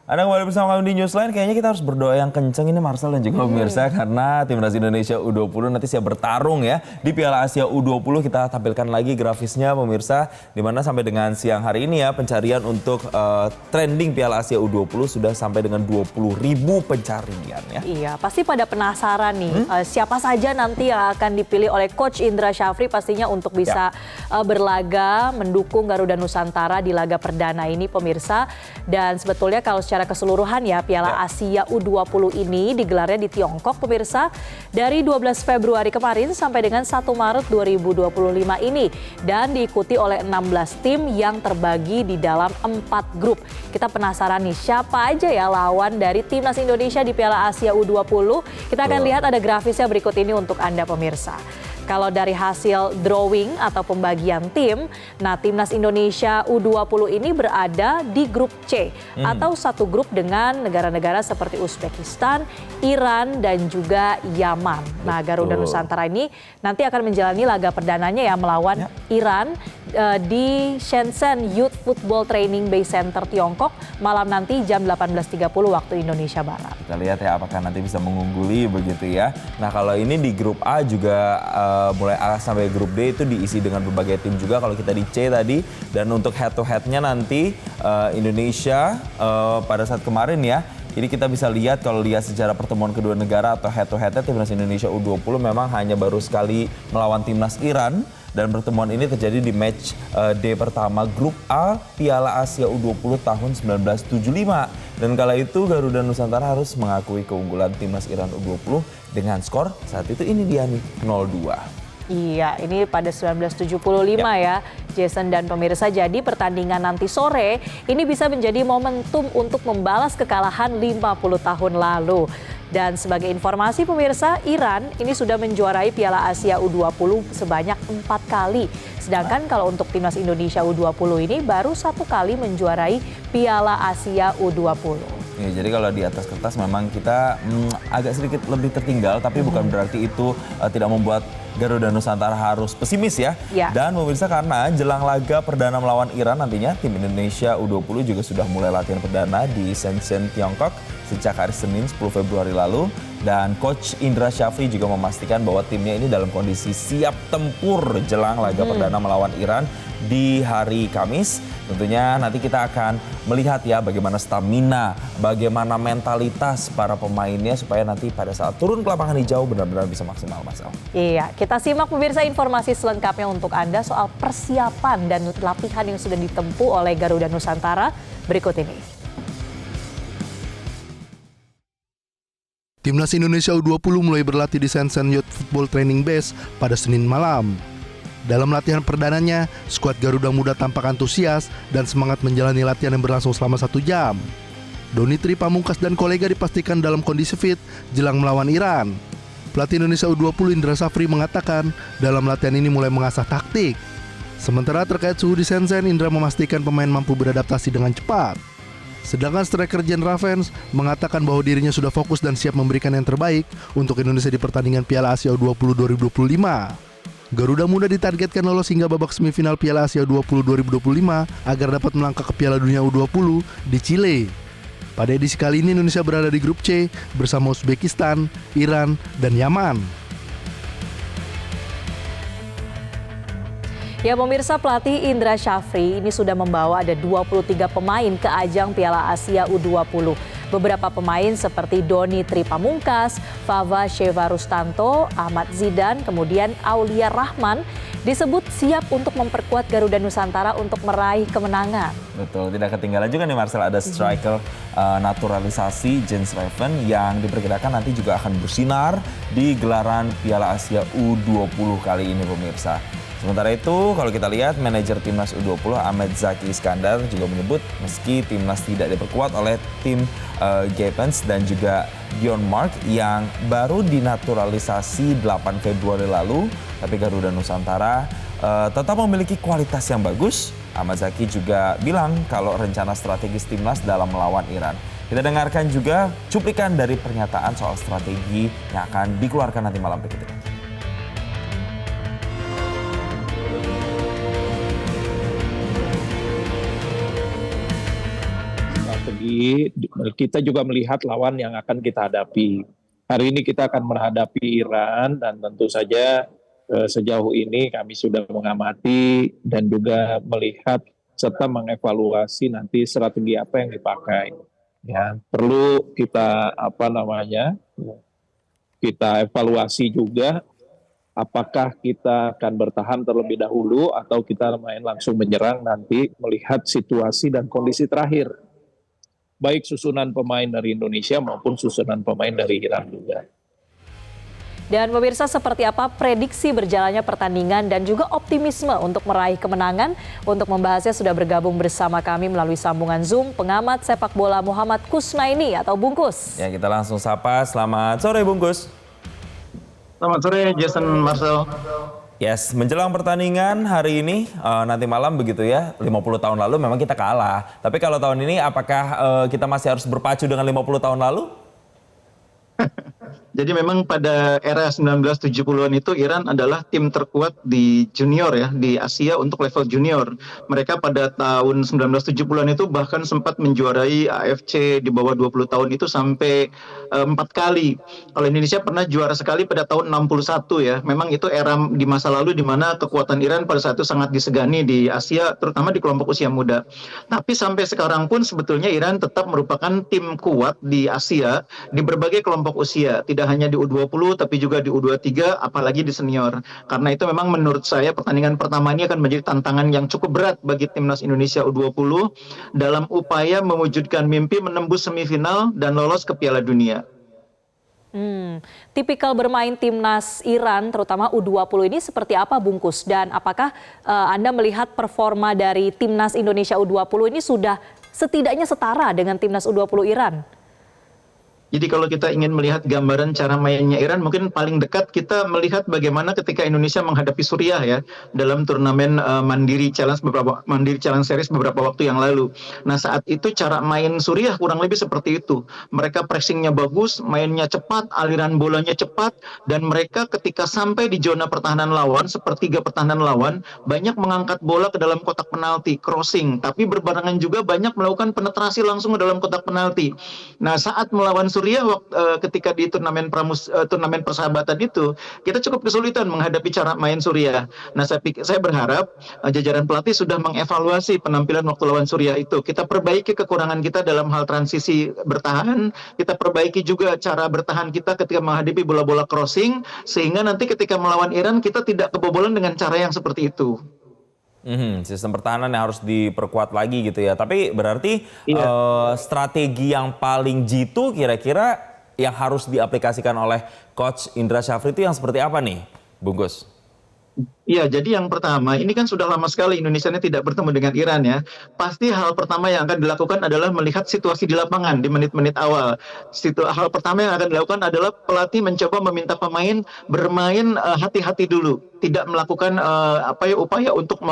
Anda kembali bersama kami di Newsline. Kayaknya kita harus berdoa yang kenceng ini Marcel dan juga pemirsa karena timnas Indonesia U20 nanti siap bertarung ya di Piala Asia U20. Kita tampilkan lagi grafisnya pemirsa, di mana sampai dengan siang hari ini ya pencarian untuk trending Piala Asia U20 sudah sampai dengan 20.000 pencarian ya. Iya, pasti pada penasaran nih siapa saja nanti yang akan dipilih oleh Coach Indra Syafri pastinya untuk bisa berlaga mendukung Garuda Nusantara di laga perdana ini pemirsa. Dan sebetulnya kalau secara keseluruhan ya Piala Asia U20 ini digelarnya di Tiongkok pemirsa dari 12 Februari kemarin sampai dengan 1 Maret 2025 ini dan diikuti oleh 16 tim yang terbagi di dalam 4 grup. Kita penasaran nih siapa aja ya lawan dari timnas Indonesia di Piala Asia U20. Kita akan lihat ada grafisnya berikut ini untuk Anda pemirsa. Kalau dari hasil drawing atau pembagian tim, nah timnas Indonesia U20 ini berada di grup C atau satu grup dengan negara-negara seperti Uzbekistan, Iran dan juga Yaman. Nah Garuda Nusantara ini nanti akan menjalani laga perdananya ya melawan Iran di Shenzhen Youth Football Training Base Center Tiongkok malam nanti jam 18.30 waktu Indonesia Barat. Kita lihat ya apakah nanti bisa mengungguli begitu ya. Nah kalau ini di grup A juga mulai A sampai grup D itu diisi dengan berbagai tim juga. Kalau kita di C tadi dan untuk head to headnya nanti Indonesia pada saat kemarin ya. Ini kita bisa lihat kalau lihat sejarah pertemuan kedua negara atau head to headnya timnas Indonesia U20 memang hanya baru sekali melawan timnas Iran. Dan pertemuan ini terjadi di match D pertama grup A Piala Asia U20 tahun 1975. Dan kala itu Garuda Nusantara harus mengakui keunggulan timnas Iran U20 dengan skor saat itu ini dia nih 0-2. Iya, ini pada 1975 ya, Jason dan pemirsa. Jadi pertandingan nanti sore ini bisa menjadi momentum untuk membalas kekalahan 50 tahun lalu. Dan sebagai informasi pemirsa, Iran ini sudah menjuarai Piala Asia U20 sebanyak 4 kali. Sedangkan kalau untuk timnas Indonesia U20 ini baru 1 kali menjuarai Piala Asia U20. Ya, jadi kalau di atas kertas memang kita agak sedikit lebih tertinggal, tapi bukan berarti itu tidak membuat Garuda Nusantara harus pesimis ya. Dan pemirsa karena jelang laga perdana melawan Iran nantinya tim Indonesia U20 juga sudah mulai latihan perdana di Shenzhen, Tiongkok sejak hari Senin 10 Februari lalu. Dan Coach Indra Syafri juga memastikan bahwa timnya ini dalam kondisi siap tempur jelang laga perdana melawan Iran di hari Kamis. Tentunya nanti kita akan melihat ya bagaimana stamina, bagaimana mentalitas para pemainnya supaya nanti pada saat turun ke lapangan hijau benar-benar bisa maksimal, Marcel. Iya, kita simak pemirsa informasi selengkapnya untuk Anda soal persiapan dan latihan yang sudah ditempuh oleh Garuda Nusantara berikut ini. Timnas Indonesia U20 mulai berlatih di Shenzhen Youth Football Training Base pada Senin malam. Dalam latihan perdananya, skuad Garuda Muda tampak antusias dan semangat menjalani latihan yang berlangsung selama 1 jam. Doni Tri Pamungkas dan kolega dipastikan dalam kondisi fit jelang melawan Iran. Pelatih Indonesia U20 Indra Syafri mengatakan dalam latihan ini mulai mengasah taktik. Sementara terkait suhu di Shenzhen, Indra memastikan pemain mampu beradaptasi dengan cepat. Sedangkan striker Jen Ravens mengatakan bahwa dirinya sudah fokus dan siap memberikan yang terbaik untuk Indonesia di pertandingan Piala Asia U20 2025. Garuda Muda ditargetkan lolos hingga babak semifinal Piala Asia U20 2025 agar dapat melangkah ke Piala Dunia U20 di Chile. Pada edisi kali ini Indonesia berada di grup C bersama Uzbekistan, Iran, dan Yaman. Ya pemirsa, pelatih Indra Syafri ini sudah membawa ada 23 pemain ke ajang Piala Asia U20. Beberapa pemain seperti Doni Tri Pamungkas, Fava Sheva Rustanto, Ahmad Zidan, kemudian Aulia Rahman disebut siap untuk memperkuat Garuda Nusantara untuk meraih kemenangan. Betul, tidak ketinggalan juga nih Marcel, ada striker naturalisasi Jens Raven yang diperkirakan nanti juga akan bersinar di gelaran Piala Asia U20 kali ini pemirsa. Sementara itu, kalau kita lihat manajer timnas U20 Ahmed Zaki Iskandar juga menyebut meski timnas tidak diperkuat oleh tim Gepens dan juga Dion Mark yang baru dinaturalisasi 8 Februari lalu, tapi Garuda Nusantara tetap memiliki kualitas yang bagus. Ahmad Zaki juga bilang kalau rencana strategis timnas dalam melawan Iran. Kita dengarkan juga cuplikan dari pernyataan soal strategi yang akan dikeluarkan nanti malam berikut ini. Strategi lagi kita juga melihat lawan yang akan kita hadapi. Hari ini kita akan menghadapi Iran dan tentu saja sejauh ini kami sudah mengamati dan juga melihat serta mengevaluasi nanti strategi apa yang dipakai. Ya, perlu kita kita evaluasi juga apakah kita akan bertahan terlebih dahulu atau kita main langsung menyerang nanti melihat situasi dan kondisi terakhir. Baik susunan pemain dari Indonesia maupun susunan pemain dari Iran juga. Dan pemirsa, seperti apa prediksi berjalannya pertandingan dan juga optimisme untuk meraih kemenangan? Untuk membahasnya sudah bergabung bersama kami melalui sambungan Zoom pengamat sepak bola Muhammad Kusnaini atau Bungkus. Ya, kita langsung sapa. Selamat sore Bungkus. Selamat sore Jason Marcel. Yes, menjelang pertandingan hari ini nanti malam begitu ya, 50 tahun lalu memang kita kalah. Tapi kalau tahun ini apakah kita masih harus berpacu dengan 50 tahun lalu? Jadi memang pada era 1970-an itu Iran adalah tim terkuat di junior ya, di Asia untuk level junior. Mereka pada tahun 1970-an itu bahkan sempat menjuarai AFC di bawah 20 tahun itu sampai 4 kali. Kalau Indonesia pernah juara sekali pada tahun 61 ya. Memang itu era di masa lalu di mana kekuatan Iran pada saat itu sangat disegani di Asia, terutama di kelompok usia muda. Tapi sampai sekarang pun sebetulnya Iran tetap merupakan tim kuat di Asia di berbagai kelompok usia. Tidak hanya di U20 tapi juga di U23 apalagi di senior. Karena itu memang menurut saya pertandingan pertama ini akan menjadi tantangan yang cukup berat bagi timnas Indonesia U20 dalam upaya mewujudkan mimpi menembus semifinal dan lolos ke Piala Dunia. Tipikal bermain timnas Iran terutama U20 ini seperti apa Bungkus? Dan apakah Anda melihat performa dari timnas Indonesia U20 ini sudah setidaknya setara dengan timnas U20 Iran? Jadi kalau kita ingin melihat gambaran cara mainnya Iran, mungkin paling dekat kita melihat bagaimana ketika Indonesia menghadapi Suriah ya dalam turnamen Mandiri Challenge Series beberapa waktu yang lalu. Nah saat itu cara main Suriah kurang lebih seperti itu. Mereka pressingnya bagus, mainnya cepat, aliran bolanya cepat, dan mereka ketika sampai di zona pertahanan lawan, sepertiga pertahanan lawan, banyak mengangkat bola ke dalam kotak penalti, crossing, tapi berbarengan juga banyak melakukan penetrasi langsung ke dalam kotak penalti. Nah saat melawan Suriah ketika di turnamen persahabatan itu kita cukup kesulitan menghadapi cara main Suriah. Nah saya berharap jajaran pelatih sudah mengevaluasi penampilan waktu lawan Suriah itu. Kita perbaiki kekurangan kita dalam hal transisi bertahan, kita perbaiki juga cara bertahan kita ketika menghadapi bola-bola crossing sehingga nanti ketika melawan Iran kita tidak kebobolan dengan cara yang seperti itu. Sistem pertahanan yang harus diperkuat lagi gitu ya. Tapi berarti strategi yang paling jitu kira-kira yang harus diaplikasikan oleh Coach Indra Syafri itu yang seperti apa nih, Bungkus? Iya, jadi yang pertama, ini kan sudah lama sekali Indonesia ini tidak bertemu dengan Iran ya. Pasti hal pertama yang akan dilakukan adalah melihat situasi di lapangan di menit-menit awal. Hal pertama yang akan dilakukan adalah pelatih mencoba meminta pemain bermain hati-hati dulu. Tidak melakukan upaya untuk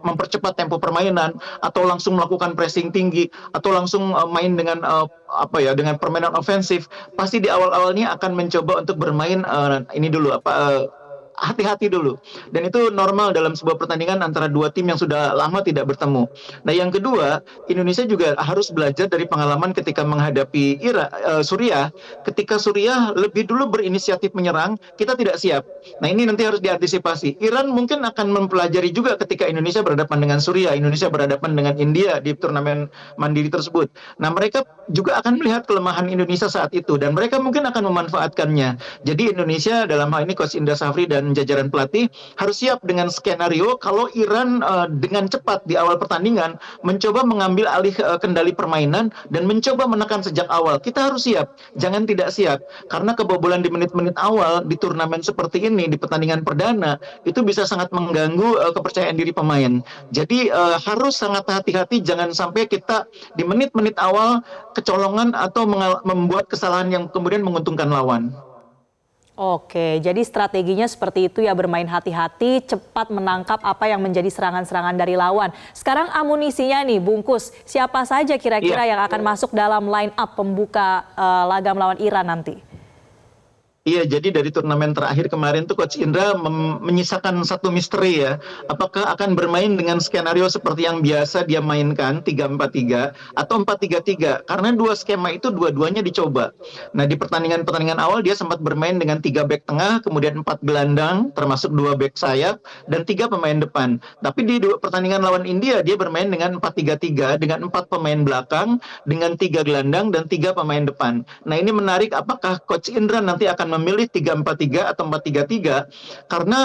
mempercepat tempo permainan atau langsung melakukan pressing tinggi atau langsung main dengan dengan permainan ofensif. Pasti di awal-awalnya akan mencoba untuk bermain hati-hati dulu. Dan itu normal dalam sebuah pertandingan antara dua tim yang sudah lama tidak bertemu. Nah yang kedua, Indonesia juga harus belajar dari pengalaman ketika menghadapi Suriah. Ketika Suriah lebih dulu berinisiatif menyerang, kita tidak siap. Nah ini nanti harus diantisipasi. Iran mungkin akan mempelajari juga ketika Indonesia berhadapan dengan Suriah, Indonesia berhadapan dengan India di turnamen mandiri tersebut. Nah mereka juga akan melihat kelemahan Indonesia saat itu dan mereka mungkin akan memanfaatkannya. Jadi Indonesia dalam hal ini Coach Indra Syafri dan jajaran pelatih harus siap dengan skenario kalau Iran dengan cepat di awal pertandingan mencoba mengambil alih kendali permainan dan mencoba menekan sejak awal. Kita harus siap, jangan tidak siap. Karena kebobolan di menit-menit awal di turnamen seperti ini, di pertandingan perdana, itu bisa sangat mengganggu kepercayaan diri pemain. Jadi harus sangat hati-hati, jangan sampai kita di menit-menit awal kecolongan atau membuat kesalahan yang kemudian menguntungkan lawan. Oke, jadi strateginya seperti itu ya, bermain hati-hati, cepat menangkap apa yang menjadi serangan-serangan dari lawan. Sekarang amunisinya nih, Bungkus, siapa saja kira-kira yang akan masuk dalam line up pembuka laga melawan Iran nanti? Iya, jadi dari turnamen terakhir kemarin tuh Coach Indra menyisakan satu misteri ya. Apakah akan bermain dengan skenario seperti yang biasa dia mainkan 3-4-3 atau 4-3-3? Karena dua skema itu dua-duanya dicoba. Nah, di pertandingan-pertandingan awal dia sempat bermain dengan 3 back tengah, kemudian 4 gelandang, termasuk 2 back sayap dan 3 pemain depan. Tapi di pertandingan lawan India dia bermain dengan 4-3-3 dengan 4 pemain belakang, dengan 3 gelandang dan 3 pemain depan. Nah, ini menarik, apakah Coach Indra nanti akan memilih 3-4-3 atau 4-3-3 karena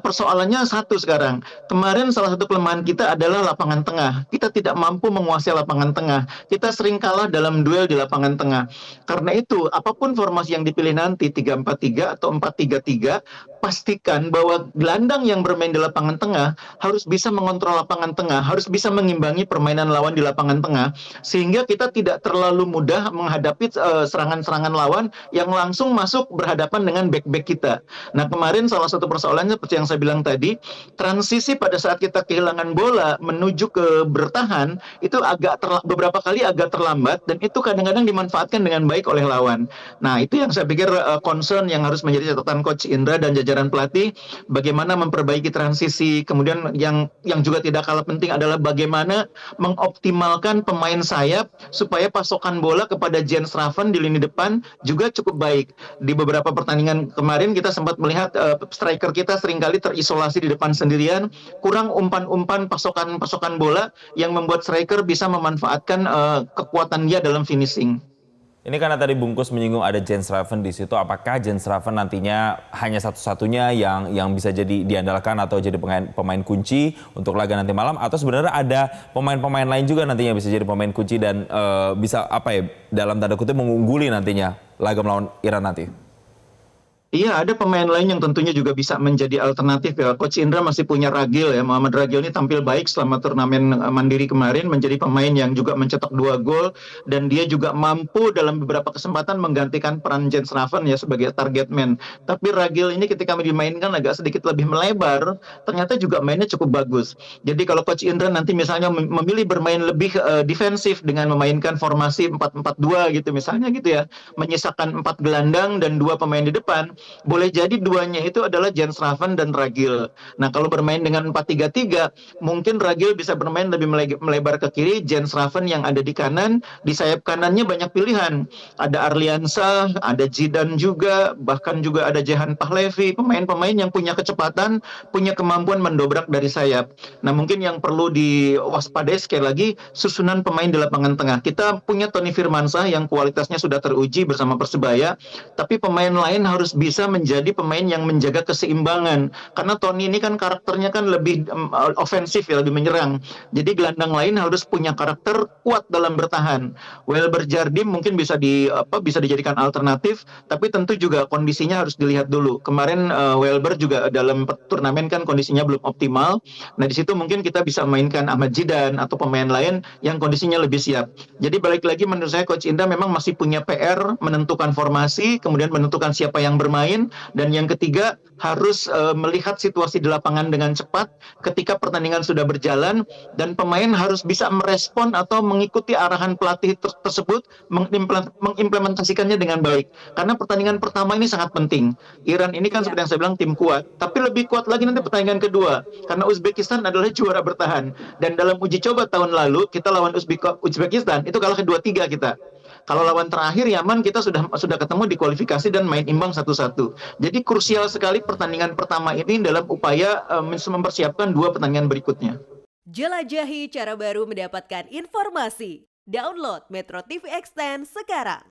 persoalannya satu sekarang. Kemarin salah satu kelemahan kita adalah lapangan tengah. Kita tidak mampu menguasai lapangan tengah. Kita sering kalah dalam duel di lapangan tengah. Karena itu, apapun formasi yang dipilih nanti 3-4-3 atau 4-3-3, pastikan bahwa gelandang yang bermain di lapangan tengah harus bisa mengontrol lapangan tengah, harus bisa mengimbangi permainan lawan di lapangan tengah sehingga kita tidak terlalu mudah menghadapi serangan-serangan lawan yang langsung masuk berhadapan dengan back-back kita. Nah, kemarin salah satu persoalannya seperti yang saya bilang tadi, transisi pada saat kita kehilangan bola menuju ke bertahan itu beberapa kali agak terlambat dan itu kadang-kadang dimanfaatkan dengan baik oleh lawan. Nah, itu yang saya pikir concern yang harus menjadi catatan Coach Indra dan jajaran pelatih, bagaimana memperbaiki transisi. Kemudian yang juga tidak kalah penting adalah bagaimana mengoptimalkan pemain sayap supaya pasokan bola kepada Jens Raven di lini depan juga cukup baik. Di beberapa pertandingan kemarin kita sempat melihat striker kita seringkali terisolasi di depan sendirian, kurang umpan-umpan pasokan bola yang membuat striker bisa memanfaatkan kekuatan dia dalam finishing. Ini karena tadi Bungkus menyinggung ada Jens Raven di situ, apakah Jens Raven nantinya hanya satu-satunya yang bisa jadi diandalkan atau jadi pemain kunci untuk laga nanti malam, atau sebenarnya ada pemain-pemain lain juga nantinya bisa jadi pemain kunci dan bisa dalam tanda kutip mengungguli nantinya laga melawan Iran nanti? Iya, ada pemain lain yang tentunya juga bisa menjadi alternatif ya. Coach Indra masih punya Ragil ya. Muhammad Ragil ini tampil baik selama turnamen mandiri kemarin, menjadi pemain yang juga mencetak 2 gol dan dia juga mampu dalam beberapa kesempatan menggantikan peran Jens Raven ya sebagai target man. Tapi Ragil ini ketika dimainkan agak sedikit lebih melebar, ternyata juga mainnya cukup bagus. Jadi kalau Coach Indra nanti misalnya memilih bermain lebih defensif dengan memainkan formasi 4-4-2 gitu misalnya gitu ya, menyisakan 4 gelandang dan 2 pemain di depan, boleh jadi duanya itu adalah Jens Raven dan Ragil. Nah, kalau bermain dengan 4-3-3, mungkin Ragil bisa bermain lebih melebar ke kiri, Jens Raven yang ada di kanan. Di sayap kanannya banyak pilihan. Ada Arliansyah, ada Zidane juga, bahkan juga ada Jehan Pahlevi, pemain-pemain yang punya kecepatan, punya kemampuan mendobrak dari sayap. Nah, mungkin yang perlu diwaspadai sekali lagi, susunan pemain di lapangan tengah. Kita punya Tony Firmansyah yang kualitasnya sudah teruji bersama Persebaya, tapi pemain lain harus bisa menjadi pemain yang menjaga keseimbangan. Karena Tony ini kan karakternya kan lebih ofensif ya, lebih menyerang. Jadi gelandang lain harus punya karakter kuat dalam bertahan. Welber Jardim mungkin bisa dijadikan alternatif, tapi tentu juga kondisinya harus dilihat dulu. Kemarin Welber juga dalam turnamen kan kondisinya belum optimal. Nah, di situ mungkin kita bisa mainkan Ahmad Zidane atau pemain lain yang kondisinya lebih siap. Jadi balik lagi menurut saya Coach Indra memang masih punya PR menentukan formasi, kemudian menentukan siapa yang bermain, dan yang ketiga harus melihat situasi di lapangan dengan cepat ketika pertandingan sudah berjalan dan pemain harus bisa merespon atau mengikuti arahan pelatih tersebut, mengimplementasikannya dengan baik. Karena pertandingan pertama ini sangat penting. Iran ini kan seperti yang saya bilang tim kuat, tapi lebih kuat lagi nanti pertandingan kedua karena Uzbekistan adalah juara bertahan. Dan dalam uji coba tahun lalu kita lawan Uzbekistan itu kalah kedua-tiga kita. Kalau lawan terakhir Yaman kita sudah ketemu di kualifikasi dan main imbang 1-1. Jadi krusial sekali pertandingan pertama ini dalam upaya mempersiapkan 2 pertandingan berikutnya. Jelajahi cara baru mendapatkan informasi. Download Metro TV Extend sekarang.